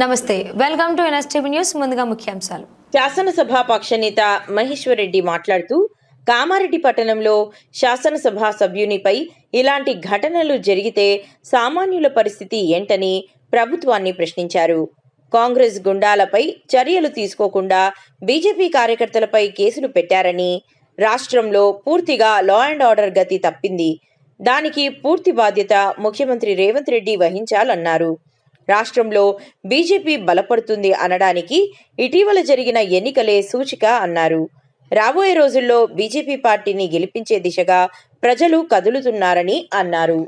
నమస్తే, welcome to NSTV news. ముందుగా ముఖ్యాంశాలు. శాసనసభ పక్షనేత మహేశ్వర్ రెడ్డి మాట్లాడుతూ కామారెడ్డి పట్టణంలో శాసనసభ సభ్యునిపై ఇలాంటి ఘటనలు జరిగితే సామాన్యుల పరిస్థితి ఏంటని ప్రభుత్వాన్ని ప్రశ్నించారు. కాంగ్రెస్ గుండాలపై చర్యలు తీసుకోకుండా బీజేపీ కార్యకర్తలపై కేసులు పెట్టారని, రాష్ట్రంలో పూర్తిగా లా అండ్ ఆర్డర్ గతి తప్పింది, దానికి పూర్తి బాధ్యత ముఖ్యమంత్రి రేవంత్ రెడ్డి వహించాలన్నారు. రాష్ట్రంలో బీజేపీ బలపడుతుంది అనడానికి ఇటీవల జరిగిన ఎన్నికలే సూచిక అన్నారు. రాబోయే రోజుల్లో బీజేపీ పార్టీని గెలిపించే దిశగా ప్రజలు కదులుతున్నారని అన్నారు.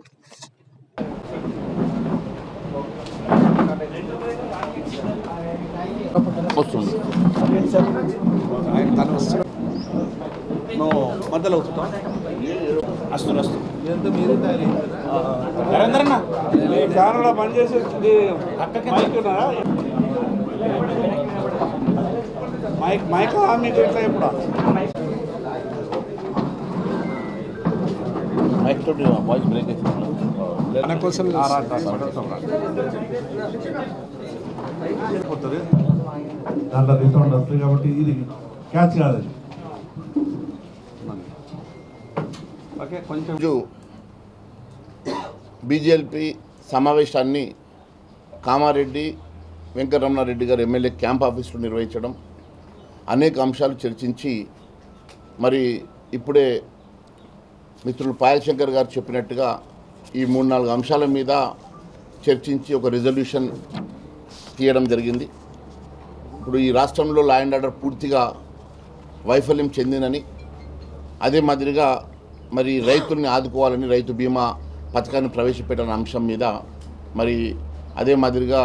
ఛానల్ బంద్ చేసి మైక్ మీకు ఎట్లా ఇప్పుడు మైక్ తోటి వాయిస్ బ్రేక్ పోతుంది, దాంట్లో రిసౌండ్ వస్తుంది కాబట్టి ఇది క్యాచ్ కాదు. ఓకే, కొంచెం బీజేపీ సమావేశాన్ని కామారెడ్డి వెంకటరమణారెడ్డి గారు ఎమ్మెల్యే క్యాంప్ ఆఫీసులో నిర్వహించడం, అనేక అంశాలు చర్చించి, మరి ఇప్పుడే మిత్రులు పాయల్ శంకర్ గారు చెప్పినట్టుగా ఈ 3-4 అంశాల మీద చర్చించి ఒక రిజల్యూషన్ తీయడం జరిగింది. ఇప్పుడు ఈ రాష్ట్రంలో లా అండ్ ఆర్డర్ పూర్తిగా వైఫల్యం చెందినని, అదే మాదిరిగా మరి రైతుల్ని ఆదుకోవాలని రైతు బీమా పథకాన్ని ప్రవేశపెట్టిన అంశం మీద, మరి అదే మాదిరిగా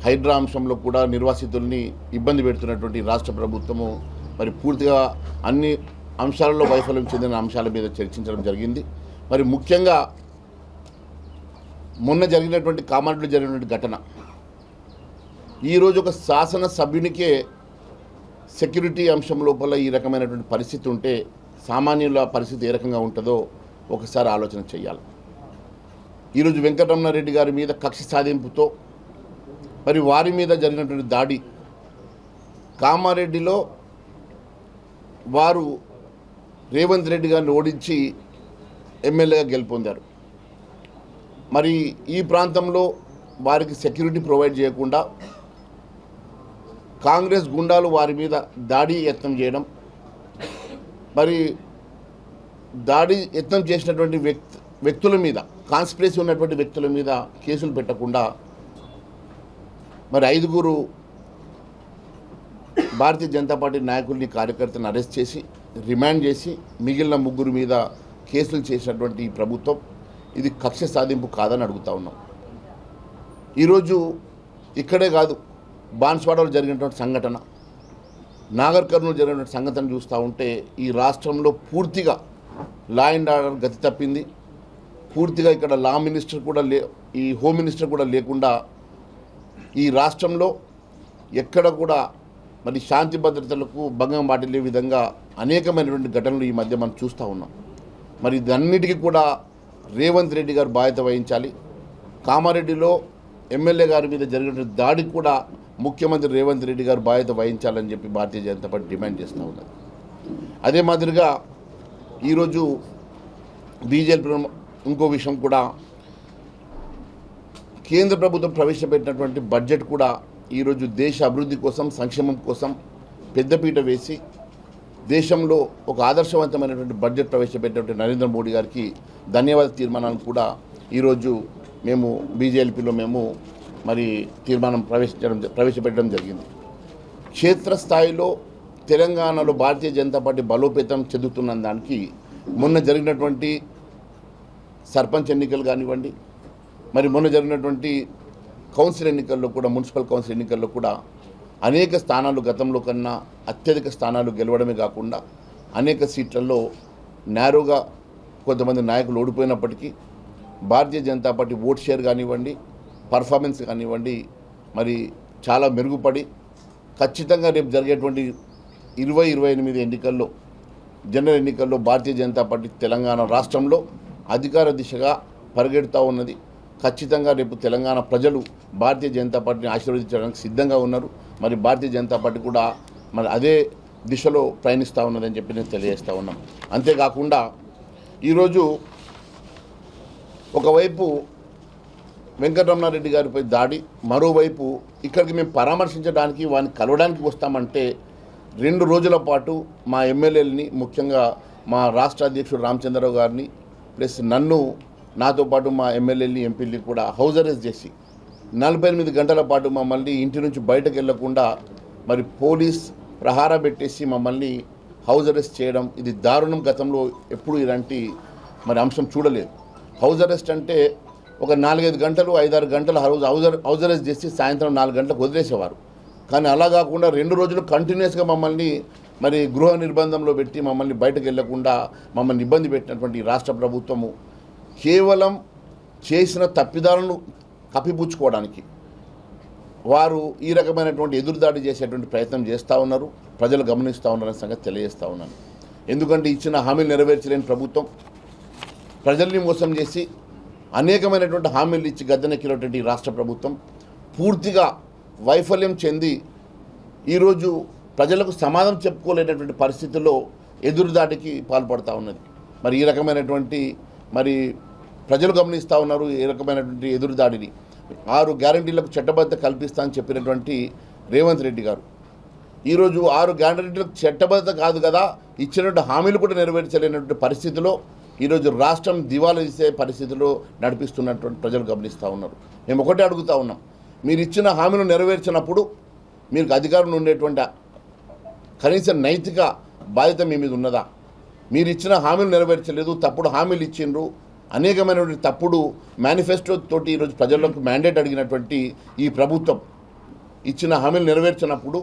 హైడ్రా అంశంలో కూడా నిర్వాసితుల్ని ఇబ్బంది పెడుతున్నటువంటి రాష్ట్ర ప్రభుత్వము మరి పూర్తిగా అన్ని అంశాలలో వైఫల్యం చెందిన అంశాల మీద చర్చించడం జరిగింది. మరి ముఖ్యంగా మొన్న జరిగినటువంటి కామారెడ్డిలో జరిగినటువంటి ఘటన, ఈరోజు ఒక శాసనసభ్యునికే సెక్యూరిటీ అంశం లోపల ఈ రకమైనటువంటి పరిస్థితి ఉంటే సామాన్యుల పరిస్థితి ఏ రకంగా ఉంటుందో ఒకసారి ఆలోచన చేయాలి. ఈరోజు వెంకటరమణారెడ్డి గారి మీద కక్ష సాధింపుతో మరి వారి మీద జరిగినటువంటి దాడి, కామారెడ్డిలో వారు రేవంత్ రెడ్డి గారిని ఓడించి ఎమ్మెల్యేగా గెలుపొందారు. మరి ఈ ప్రాంతంలో వారికి సెక్యూరిటీ ప్రొవైడ్ చేయకుండా కాంగ్రెస్ గుండాలు వారి మీద దాడి యత్నం చేయడం, మరి దాడి యత్నం చేసినటువంటి వ్యక్తుల మీద, కాన్స్పిరసీ ఉన్నటువంటి వ్యక్తుల మీద కేసులు పెట్టకుండా మరి 5 భారతీయ జనతా పార్టీ నాయకుల్ని, కార్యకర్తలను అరెస్ట్ చేసి రిమాండ్ చేసి మిగిలిన 3 మీద కేసులు చేసినటువంటి ఈ ప్రభుత్వం ఇది కక్ష సాధింపు కాదని అడుగుతా ఉన్నాం. ఈరోజు ఇక్కడే కాదు, బాన్స్వాడలో జరిగినటువంటి సంఘటన, నాగర్ కర్నూలు జరిగినటువంటి సంఘటన చూస్తూ ఉంటే ఈ రాష్ట్రంలో పూర్తిగా లా అండ్ ఆర్డర్ గతి తప్పింది. పూర్తిగా ఇక్కడ లా మినిస్టర్ కూడా ఈ హోమ్ మినిస్టర్ కూడా లేకుండా ఈ రాష్ట్రంలో ఎక్కడ కూడా మరి శాంతి భద్రతలకు భంగం వాటిల్లే విధంగా అనేకమైనటువంటి ఘటనలు ఈ మధ్య మనం చూస్తూ ఉన్నాం. మరి ఇదన్నిటికీ కూడా రేవంత్ రెడ్డి గారు బాధ్యత వహించాలి. కామారెడ్డిలో ఎమ్మెల్యే గారి మీద జరిగిన దాడికి కూడా ముఖ్యమంత్రి రేవంత్ రెడ్డి గారు బాధ్యత వహించాలని చెప్పి భారతీయ జనతా పార్టీ డిమాండ్ చేస్తూ ఉన్నది. అదే మాదిరిగా ఈరోజు బీజేపీ ఇంకో విషయం కూడా, కేంద్ర ప్రభుత్వం ప్రవేశపెట్టినటువంటి బడ్జెట్ కూడా ఈరోజు దేశ అభివృద్ధి కోసం, సంక్షేమం కోసం పెద్దపీట వేసి దేశంలో ఒక ఆదర్శవంతమైనటువంటి బడ్జెట్ ప్రవేశపెట్టినటువంటి నరేంద్ర మోడీ గారికి ధన్యవాద తీర్మానాన్ని కూడా ఈరోజు మేము బీజేపీలో మరి తీర్మానం ప్రవేశపెట్టడం జరిగింది. క్షేత్రస్థాయిలో తెలంగాణలో భారతీయ జనతా పార్టీ బలోపేతం చెందుతున్న దానికి మొన్న జరిగినటువంటి సర్పంచ్ ఎన్నికలు కానివ్వండి, మరి మొన్న జరిగినటువంటి కౌన్సిల్ ఎన్నికల్లో కూడా, మున్సిపల్ కౌన్సిల్ ఎన్నికల్లో కూడా అనేక స్థానాలు గతంలో కన్నా అత్యధిక స్థానాలు గెలవడమే కాకుండా అనేక సీట్లలో నేరుగా కొంతమంది నాయకులు ఓడిపోయినప్పటికీ Bharatiya Janata party vote share కానివ్వండి, పర్ఫార్మెన్స్ కానివ్వండి మరి చాలా మెరుగుపడి ఖచ్చితంగా రేపు జరిగేటువంటి 2028 ఎన్నికల్లో, జనరల్ ఎన్నికల్లో భారతీయ జనతా పార్టీ తెలంగాణ రాష్ట్రంలో అధికార దిశగా పరిగెడుతూ ఉన్నది. ఖచ్చితంగా రేపు తెలంగాణ ప్రజలు భారతీయ జనతా పార్టీని ఆశీర్వదించడానికి సిద్ధంగా ఉన్నారు. మరి భారతీయ జనతా పార్టీ కూడా మరి అదే దిశలో ప్రయాణిస్తూ ఉన్నదని చెప్పి నేను తెలియజేస్తూ ఉన్నాం. అంతేకాకుండా ఈరోజు ఒకవైపు వెంకటరమణారెడ్డి గారిపై దాడి, మరోవైపు ఇక్కడికి మేము పరామర్శించడానికి వారిని కలవడానికి వస్తామంటే 2 రోజుల పాటు మా ఎమ్మెల్యేలని, ముఖ్యంగా మా రాష్ట్ర అధ్యక్షుడు రామచంద్రరావు గారిని ప్లస్ నన్ను, నాతో పాటు మా ఎమ్మెల్యేని, ఎంపీని కూడా హౌస్ అరెస్ట్ చేసి 48 గంటల పాటు మమ్మల్ని ఇంటి నుంచి బయటకు వెళ్లకుండా మరి పోలీస్ ప్రహార పెట్టేసి మమ్మల్ని హౌస్ అరెస్ట్ చేయడం ఇది దారుణం. గతంలో ఎప్పుడు ఇలాంటి మరి అంశం చూడలేదు. హౌస్ అరెస్ట్ అంటే ఒక 4-5 గంటలు 5-6 గంటలు హౌస్ అరెస్ట్ చేసి సాయంత్రం 4 గంటలకు వదిలేసేవారు. కానీ అలా కాకుండా 2 రోజులు కంటిన్యూస్గా మమ్మల్ని మరి గృహ నిర్బంధంలో పెట్టి మమ్మల్ని బయటకు వెళ్లకుండా మమ్మల్ని ఇబ్బంది పెట్టినటువంటి రాష్ట్ర ప్రభుత్వము కేవలం చేసిన తప్పిదాలను కప్పిపుచ్చుకోవడానికి వారు ఈ రకమైనటువంటి ఎదురుదాడి చేసేటువంటి ప్రయత్నం చేస్తూ ఉన్నారు. ప్రజలు గమనిస్తూ ఉన్నారనే సంగతి తెలియజేస్తూ ఉన్నాను. ఎందుకంటే ఇచ్చిన హామీలు నెరవేర్చలేని ప్రభుత్వం, ప్రజల్ని మోసం చేసి అనేకమైనటువంటి హామీలు ఇచ్చి గద్దెనెక్కినటువంటి రాష్ట్ర ప్రభుత్వం పూర్తిగా వైఫల్యం చెంది ఈరోజు ప్రజలకు సమాధానం చెప్పుకోలేనటువంటి పరిస్థితుల్లో ఎదురుదాడికి పాల్పడుతూ ఉన్నది. మరి ఈ రకమైనటువంటి మరి ప్రజలు గమనిస్తూ ఉన్నారు ఈ రకమైనటువంటి ఎదురుదాడిని. 6 గ్యారంటీలకు చట్టబద్ధత కల్పిస్తా అని చెప్పినటువంటి రేవంత్ రెడ్డి గారు ఈరోజు 6 గ్యారంటీలకు చట్టబద్ధత కాదు కదా, ఇచ్చినటువంటి హామీలు కూడా నెరవేర్చలేనటువంటి పరిస్థితిలో ఈరోజు రాష్ట్రం దివాలా తీసే పరిస్థితిలో నడిపిస్తున్నటువంటి ప్రజలు గమనిస్తూ ఉన్నారు. మేము ఒకటే అడుగుతూ ఉన్నాం, మీరు ఇచ్చిన హామీలు నెరవేర్చినప్పుడు మీకు అధికారంలో ఉండేటువంటి కనీస నైతిక బాధ్యత మీ మీద ఉన్నదా? మీరు ఇచ్చిన హామీలు నెరవేర్చలేదు, తప్పుడు హామీలు ఇచ్చిండ్రు, అనేకమైనటువంటి తప్పుడు మేనిఫెస్టో తోటి ఈరోజు ప్రజలకు మ్యాండేట్ అడిగినటువంటి ఈ ప్రభుత్వం ఇచ్చిన హామీలు నెరవేర్చినప్పుడు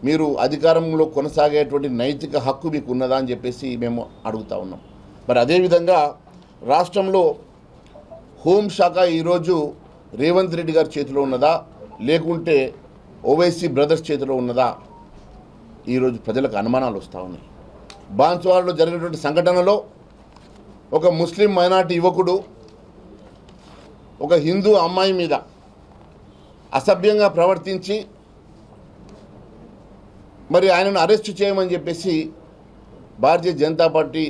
మీరు అధికారంలో కొనసాగేటువంటి నైతిక హక్కు మీకు ఉన్నదా అని చెప్పేసి మేము అడుగుతూ ఉన్నాం. మరి అదేవిధంగా రాష్ట్రంలో హోంశాఖ ఈరోజు రేవంత్ రెడ్డి గారి చేతిలో ఉన్నదా లేకుంటే ఓవైసీ బ్రదర్స్ చేతిలో ఉన్నదా? ఈరోజు ప్రజలకు అనుమానాలు వస్తూ ఉన్నాయి. బాన్సువాడలో జరిగినటువంటి సంఘటనలో ఒక ముస్లిం మైనార్టీ యువకుడు ఒక హిందూ అమ్మాయి మీద అసభ్యంగా ప్రవర్తించి మరి ఆయనను అరెస్టు చేయమని చెప్పేసి భారతీయ జనతా పార్టీ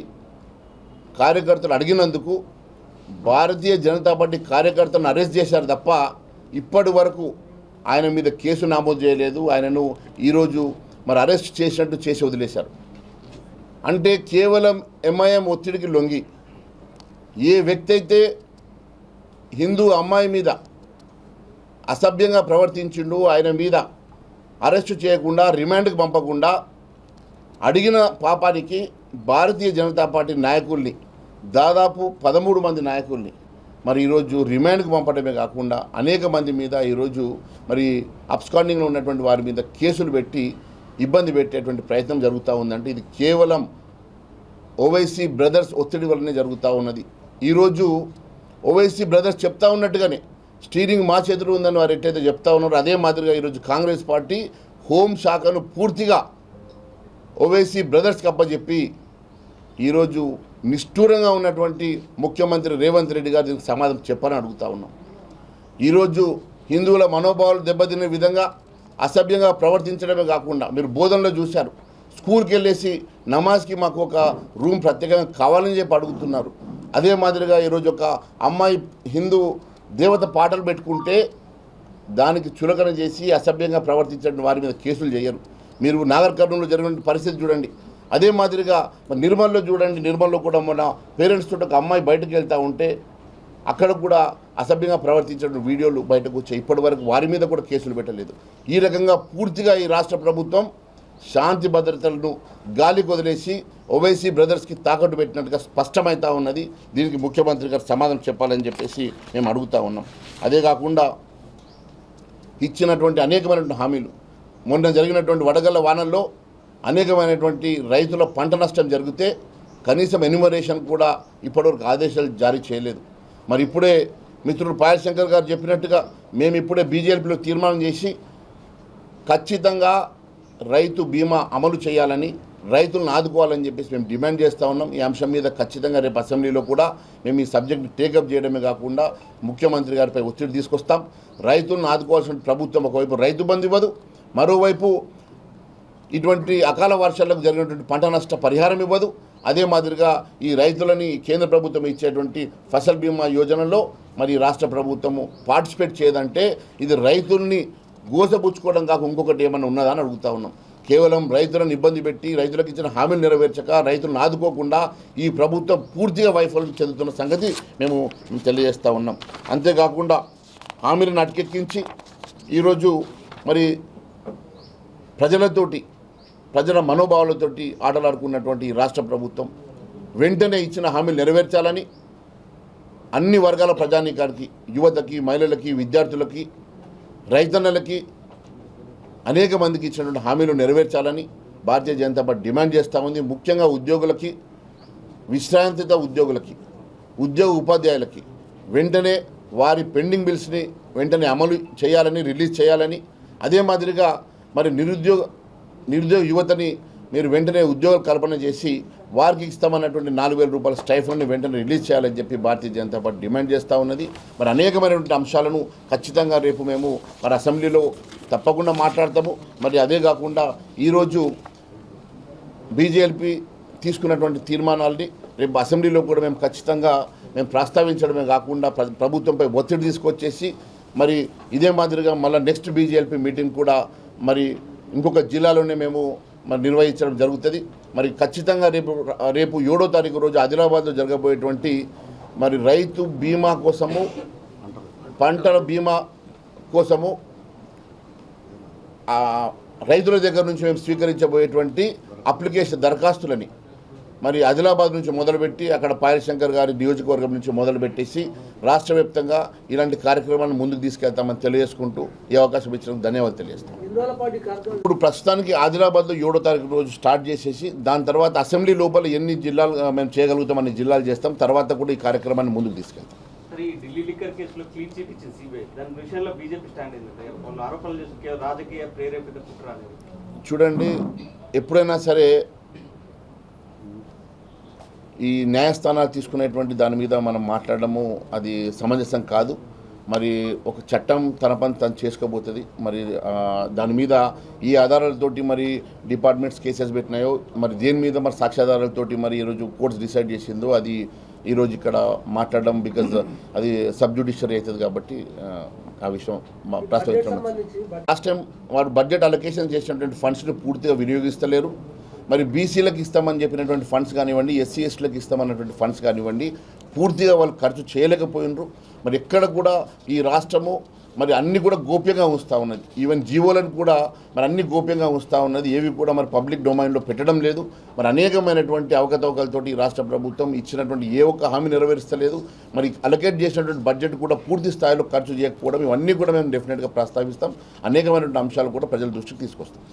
కార్యకర్తలు అడిగినందుకు భారతీయ జనతా పార్టీ కార్యకర్తలను అరెస్ట్ చేశారు తప్ప ఇప్పటి వరకు ఆయన మీద కేసు నమోదు చేయలేదు. ఆయనను ఈరోజు మరి అరెస్ట్ చేసినట్టు చేసి వదిలేశారు. అంటే కేవలం ఎంఐఎం ఒత్తిడికి లొంగి ఏ వ్యక్తి అయితే హిందూ అమ్మాయి మీద అసభ్యంగా ప్రవర్తించిండు ఆయన మీద అరెస్టు చేయకుండా రిమాండ్కి పంపకుండా అడిగిన పాపానికి భారతీయ జనతా పార్టీ నాయకుల్ని దాదాపు 13 మంది నాయకుల్ని మరి ఈరోజు రిమాండ్కి పంపడమే కాకుండా అనేక మంది మీద ఈరోజు మరి అబ్స్కాండింగ్లో ఉన్నటువంటి వారి మీద కేసులు పెట్టి ఇబ్బంది పెట్టేటువంటి ప్రయత్నం జరుగుతూ ఉందంటే ఇది కేవలం ఓవైసీ బ్రదర్స్ ఒత్తిడి వల్లనే జరుగుతూ ఉన్నది. ఈరోజు ఓవైసీ బ్రదర్స్ చెప్తా ఉన్నట్టుగానే స్టీరింగ్ మా చేతిలో ఉందని వారు ఎట్టయితే చెప్తా ఉన్నారో అదే మాదిరిగా ఈరోజు కాంగ్రెస్ పార్టీ హోంశాఖను పూర్తిగా ఓవైసీ బ్రదర్స్కి అప్పచెప్పి ఈరోజు నిష్ఠూరంగా ఉన్నటువంటి ముఖ్యమంత్రి రేవంత్ రెడ్డి గారు దీనికి సమాధానం చెప్పని అడుగుతూ ఉన్నాం. ఈరోజు హిందువుల మనోభావాలు దెబ్బతినే విధంగా అసభ్యంగా ప్రవర్తించడమే కాకుండా మీరు బోధనలో చూశారు, స్కూల్కి వెళ్ళేసి నమాజ్కి మాకు ఒక రూమ్ ప్రత్యేకంగా కావాలని చెప్పి అడుగుతున్నారు. అదే మాదిరిగా ఈరోజు ఒక అమ్మాయి హిందూ దేవత పాటలు పెట్టుకుంటే దానికి చులకన చేసి అసభ్యంగా ప్రవర్తించడం వారి మీద కేసులు చేయరు. మీరు నాగర్ కర్నూలులో జరిగిన పరిస్థితి చూడండి. అదే మాదిరిగా నిర్మల్లో చూడండి, నిర్మల్లో కూడా మన పేరెంట్స్ తోటి ఒక అమ్మాయి బయటకు వెళ్తూ ఉంటే అక్కడ కూడా అసభ్యంగా ప్రవర్తించిన వీడియోలు బయటకు వచ్చాయి. ఇప్పటి వరకు వారి మీద కూడా కేసులు పెట్టలేదు. ఈ రకంగా పూర్తిగా ఈ రాష్ట్ర ప్రభుత్వం శాంతి భద్రతలను గాలికి వదిలేసి ఓవైసీ బ్రదర్స్కి తాకట్టు పెట్టినట్టుగా స్పష్టమవుతూ ఉన్నది. దీనికి ముఖ్యమంత్రి గారు సమాధానం చెప్పాలని చెప్పేసి మేము అడుగుతూ ఉన్నాం. అదే కాకుండా ఇచ్చినటువంటి అనేకమైనటువంటి హామీలు, మొన్న జరిగినటువంటి వడగళ్ల వానల్లో అనేకమైనటువంటి రైతుల పంట నష్టం జరిగితే కనీసం ఎన్యుమరేషన్ కూడా ఇప్పటివరకు ఆదేశాలు జారీ చేయలేదు. మరి ఇప్పుడే మిత్రుడు పాయల్ శంకర్ గారు చెప్పినట్టుగా మేము ఇప్పుడే బీజేపీలో తీర్మానం చేసి ఖచ్చితంగా రైతు బీమా అమలు చేయాలని రైతులను ఆదుకోవాలని చెప్పేసి మేము డిమాండ్ చేస్తూ ఉన్నాం. ఈ అంశం మీద ఖచ్చితంగా రేపు అసెంబ్లీలో కూడా మేము ఈ సబ్జెక్ట్ టేకప్ చేయడమే కాకుండా ముఖ్యమంత్రి గారిపై ఒత్తిడి తీసుకొస్తాం. రైతులను ఆదుకోవాల్సిన ప్రభుత్వం ఒకవైపు రైతు బంధు ఇవ్వదు, మరోవైపు ఇటువంటి అకాల వర్షాలకు జరిగినటువంటి పంట నష్ట పరిహారం ఇవ్వదు. అదే మాదిరిగా ఈ రైతులని కేంద్ర ప్రభుత్వం ఇచ్చేటువంటి ఫసల్ బీమా యోజనలో మరి రాష్ట్ర ప్రభుత్వము పార్టిసిపేట్ చేయదంటే ఇది రైతుల్ని గోసపుచ్చుకోవడం కాక ఇంకొకటి ఏమన్నా ఉన్నదా అని అడుగుతా ఉన్నాం. కేవలం రైతులను ఇబ్బంది పెట్టి రైతులకు ఇచ్చిన హామీలు నెరవేర్చక రైతులను ఆదుకోకుండా ఈ ప్రభుత్వం పూర్తిగా వైఫల్యం చెందుతున్న సంగతి మేము తెలియజేస్తూ ఉన్నాం. అంతేకాకుండా హామీలను అటకెక్కించి ఈరోజు మరి ప్రజల మనోభావాలతోటి ఆటలాడుకున్నటువంటి ఈ రాష్ట్ర ప్రభుత్వం వెంటనే ఇచ్చిన హామీలు నెరవేర్చాలని అన్ని వర్గాల ప్రజానీకానికి, యువతకి, మహిళలకి, విద్యార్థులకి, రైతన్నలకి అనేక మందికి ఇచ్చినటువంటి హామీలు నెరవేర్చాలని భారతీయ జనతా పార్టీ డిమాండ్ చేస్తూ ఉంది. ముఖ్యంగా ఉద్యోగులకి, విశ్రాంతిత ఉద్యోగులకి, ఉద్యోగ ఉపాధ్యాయులకి వెంటనే వారి పెండింగ్ బిల్స్ని వెంటనే అమలు చేయాలని, రిలీజ్ చేయాలని, అదే మాదిరిగా మరి నిరుద్యోగ యువతని మీరు వెంటనే ఉద్యోగ కల్పన చేసి వారికి ఇస్తామన్నటువంటి 4,000 రూపాయల స్టైఫండ్ని వెంటనే రిలీజ్ చేయాలని చెప్పి భారతీయ జనతా పార్టీ డిమాండ్ చేస్తూ ఉన్నది. మరి అనేకమైనటువంటి అంశాలను ఖచ్చితంగా రేపు మేము మరి అసెంబ్లీలో తప్పకుండా మాట్లాడతాము. మరి అదే కాకుండా ఈరోజు బీజేపీ తీసుకున్నటువంటి తీర్మానాలని రేపు అసెంబ్లీలో కూడా మేము ఖచ్చితంగా ప్రస్తావించడమే కాకుండా ప్రభుత్వంపై ఒత్తిడి తీసుకొచ్చేసి మరి ఇదే మాదిరిగా మళ్ళీ నెక్స్ట్ బీజేపీ మీటింగ్ కూడా మరి ఇంకొక జిల్లాలోనే మేము మరి నిర్వహించడం జరుగుతుంది. మరి ఖచ్చితంగా రేపు 7వ తారీఖు రోజు ఆదిలాబాద్లో జరగబోయేటువంటి మరి రైతు బీమా కోసము, పంటల బీమా కోసము రైతుల దగ్గర నుంచి మేము స్వీకరించబోయేటువంటి అప్లికేషన్ దరఖాస్తులని మరి ఆదిలాబాద్ నుంచి మొదలుపెట్టి అక్కడ పాయలశంకర్ గారి నియోజకవర్గం నుంచి మొదలుపెట్టేసి రాష్ట్ర వ్యాప్తంగా ఇలాంటి కార్యక్రమాలను ముందుకు తీసుకెళ్తామని తెలియజేసుకుంటూ ఈ అవకాశం ఇచ్చినందుకు ధన్యవాదాలు తెలియజేస్తాం. ఇప్పుడు ప్రస్తుతానికి ఆదిలాబాద్లో 7వ తారీఖు రోజు స్టార్ట్ చేసేసి దాని తర్వాత అసెంబ్లీ లోపల ఎన్ని జిల్లాలు మేము చేయగలుగుతాం అన్ని జిల్లాలు చేస్తాం. తర్వాత కూడా ఈ కార్యక్రమాన్ని ముందుకు తీసుకెళ్తాం. ఢిల్లీ లిక్కర్ కేసులో క్లీన్ చిట్ ఇచ్చింది సిబిఐ. దాని విషయంలో బీజేపీ స్టాండ్ ఏంటంటే వాళ్ళు ఆరోపణలు చేసి రాజకీయ ప్రేరేపిత కుట్ర అనేది. చూడండి, ఎప్పుడైనా సరే ఈ న్యాయస్థానాలు తీసుకునేటువంటి దాని మీద మనం మాట్లాడడము అది సమంజసం కాదు. మరి ఒక చట్టం తన పని తను చేసుకోబోతుంది. మరి దాని మీద ఈ ఆధారాలతోటి మరి డిపార్ట్మెంట్స్ కేసెస్ పెట్టినాయో మరి దేని మీద మరి సాక్ష్యాధారాలతోటి మరి ఈరోజు కోర్ట్స్ డిసైడ్ చేసిందో అది ఈరోజు ఇక్కడ మాట్లాడడం బికాజ్ అది సబ్ జ్యుడిషియరీ అవుతుంది కాబట్టి ఆ విషయం ప్రస్తావించడం. లాస్ట్ టైం వారు బడ్జెట్ అలొకేషన్ చేసినటువంటి ఫండ్స్ని పూర్తిగా వినియోగిస్తలేరు. మరి బీసీలకు ఇస్తామని చెప్పినటువంటి ఫండ్స్ కానివ్వండి, ఎస్సీ ఎస్టీలకు ఇస్తామన్నటువంటి ఫండ్స్ కానివ్వండి పూర్తిగా వాళ్ళు ఖర్చు చేయలేకపోయినరు. మరి ఎక్కడ కూడా ఈ రాష్ట్రము మరి అన్నీ కూడా గోప్యంగా ఉంచుతూ ఉన్నది. ఈవెన్ జీవోలను కూడా మరి అన్ని గోప్యంగా ఉంచుతూ ఉన్నది. ఏవి కూడా మరి పబ్లిక్ డొమైన్లో పెట్టడం లేదు. మరి అనేకమైనటువంటి అవకతవకలతోటి రాష్ట్ర ప్రభుత్వం ఇచ్చినటువంటి ఏ ఒక్క హామీ నెరవేరుస్తలేదు. మరి అలొకేట్ చేసినటువంటి బడ్జెట్ కూడా పూర్తి స్థాయిలో ఖర్చు చేయకపోవడం ఇవన్నీ కూడా మేము డెఫినెట్గా ప్రస్తావిస్తాం. అనేకమైనటువంటి అంశాలు కూడా ప్రజల దృష్టికి తీసుకొస్తాం.